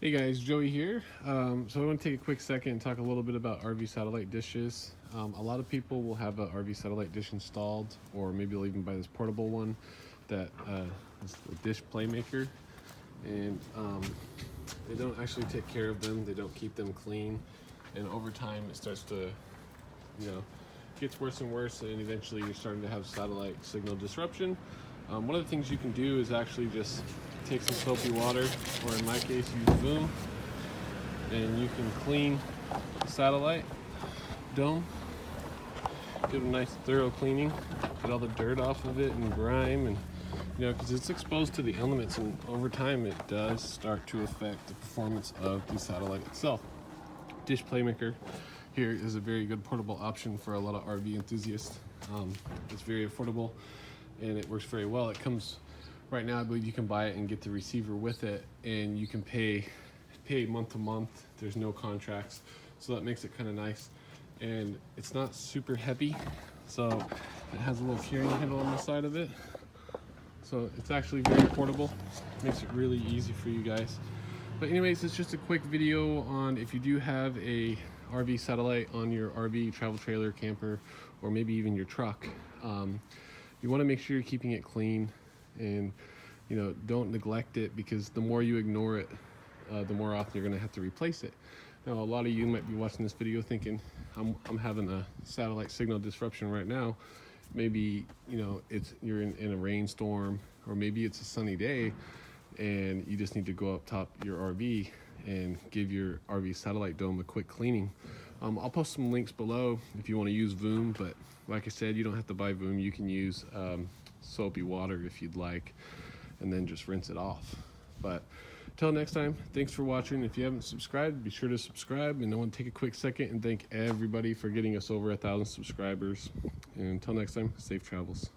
Hey guys, Joey here. So I want to take a quick second and talk a little bit about RV satellite dishes. A lot of people will have an RV satellite dish installed, or maybe they'll even buy this portable one that is the Dish Playmaker, and they don't actually take care of them. They don't keep them clean, and over time it starts to, gets worse and worse, and eventually you're starting to have satellite signal disruption. One of the things you can do is actually just take some soapy water, or in my case use Voom, and you can clean the satellite dome, give it a nice thorough cleaning, get all the dirt off of it and grime, and because it's exposed to the elements, and over time it does start to affect the performance of the satellite itself. Dish Playmaker here is a very good portable option for a lot of RV enthusiasts. It's very affordable and it works very well. It comes right now, I believe you can buy it and get the receiver with it, and you can pay month to month. There's no contracts, so that makes it kind of nice. And it's not super heavy, so it has a little carrying handle on the side of it, so it's actually very portable. Makes it really easy for you guys. But anyways, it's just a quick video on if you do have a RV satellite on your RV, travel trailer, camper, or maybe even your truck. You want to make sure you're keeping it clean, and don't neglect it, because the more you ignore it, the more often you're going to have to replace it. Now, a lot of you might be watching this video thinking, I'm having a satellite signal disruption right now. Maybe you're in a rainstorm, or maybe it's a sunny day and you just need to go up top your RV and give your RV satellite dome a quick cleaning. I'll post some links below if you want to use Voom, but like I said, you don't have to buy Voom. You can use soapy water if you'd like, and then just rinse it off. But until next time, thanks for watching. If you haven't subscribed, be sure to subscribe. And I want to take a quick second and thank everybody for getting us over 1,000 subscribers. And until next time, safe travels.